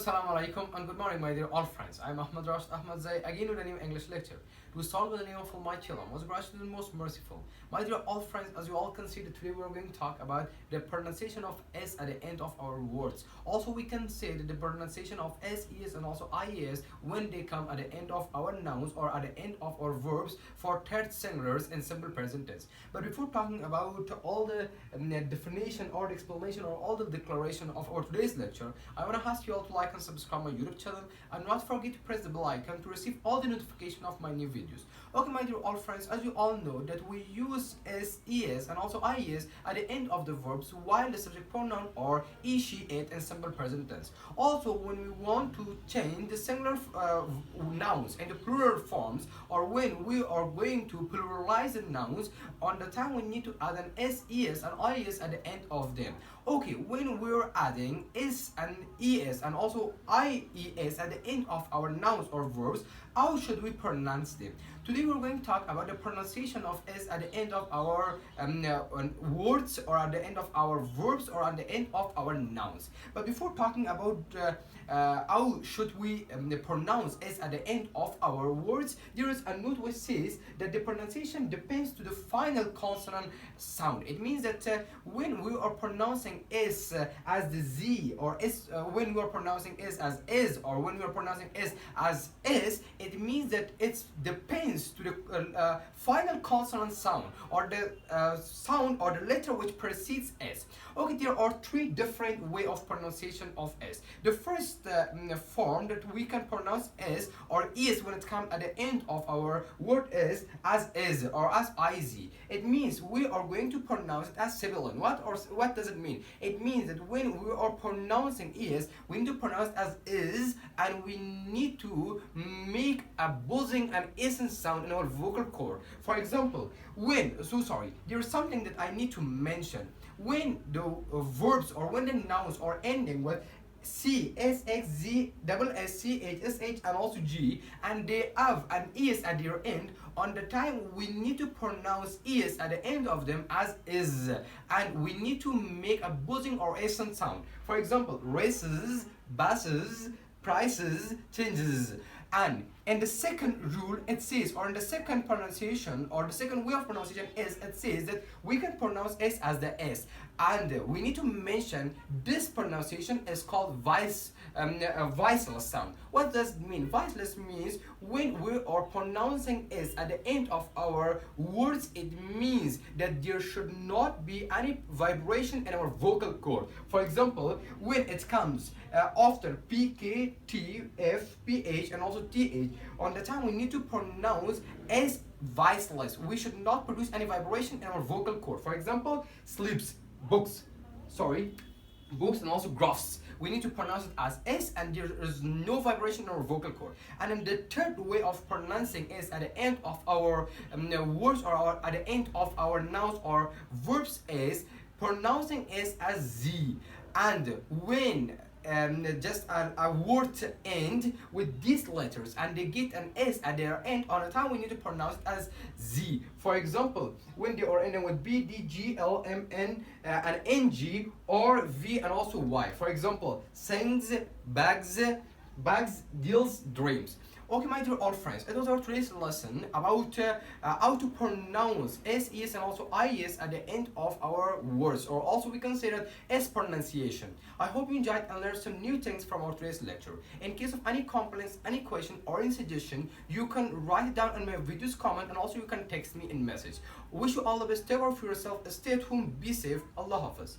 Assalamu alaikum and good morning, my dear all friends. I'm Ahmad Rashid Ahmad Zai again with a new English lecture. To start with the name of my children, most gracious and most merciful. My dear all friends, as you all can see, that today we're going to talk about the pronunciation of S at the end of our words. Also, we can say that the pronunciation of S, ES, and also IES when they come at the end of our nouns or at the end of our verbs for third singulars in simple present tense. But before talking about all the definition or the explanation or all the declaration of our today's lecture, I want to ask you all to like and subscribe my YouTube channel and not forget to press the bell icon to receive all the notification of my new videos. Okay, my dear all friends, as you all know that we use S, ES and also IES at the end of the verbs while the subject pronoun or he, she, it in simple present tense. Also, when we want to change the singular nouns into plural forms, or when we are going to pluralize the nouns, on the time we need to add an S, ES and IES at the end of them. Okay, when we're adding S and ES and also IES at the end of our nouns or verbs, how should we pronounce them? Today we're going to talk about the pronunciation of S at the end of our words or at the end of our verbs or at the end of our nouns. But before talking about how should we pronounce S at the end of our words, there is a note which says that the pronunciation depends to the final consonant sound. It means that when we are pronouncing S as the Z, or S when we are pronouncing S as is, or when we are pronouncing S as is, it means that it depends to the final consonant sound or the sound or the letter which precedes S. Okay, there are three different way of pronunciation of S. The first form that we can pronounce S or is when it comes at the end of our word is as is or as iz. It means we are going to pronounce it as sibilant. What does it mean? It means that when we are pronouncing is, we need to pronounce it as is, and we need to make a buzzing and hissing sound in our vocal cord. For example, there's something that I need to mention. When the verbs or when the nouns are ending with C, S, X, Z, double S, C, H, S, H, and also G, and they have an ES at their end, on the time we need to pronounce ES at the end of them as is, and we need to make a buzzing or hissing sound. For example, races, buses, prices, changes. And in the second rule, it says, or in the second pronunciation, or the second way of pronunciation is, it says that we can pronounce S as the S. And we need to mention this pronunciation is called voiceless sound. What does it mean? Voiceless means when we are pronouncing S at the end of our words, it means that there should not be any vibration in our vocal cord. For example, when it comes after P, K, T, F, P, H, and also TH, on the time we need to pronounce S voiceless. We should not produce any vibration in our vocal cord. For example, sleeps, books, and also graphs. We need to pronounce it as S, and there is no vibration in our vocal cord. And then the third way of pronouncing S at the end of our words or at the end of our nouns or verbs is pronouncing S as Z. And when just a word end with these letters and they get an S at their end, on the time we need to pronounce it as Z. For example, when they are ending with B, D, G, L, M, N, and NG, or V and also Y. For example, sings, bags, deals, dreams. Okay, my dear all friends, it was our today's lesson about how to pronounce S, ES, and also IES at the end of our words, or also we can say that S pronunciation. I hope you enjoyed and learned some new things from our today's lecture. In case of any complaints, any question, or any suggestion, you can write it down in my video's comment, and also you can text me in message. Wish you all the best. Take care of yourself. Stay at home. Be safe. Allah Hafiz.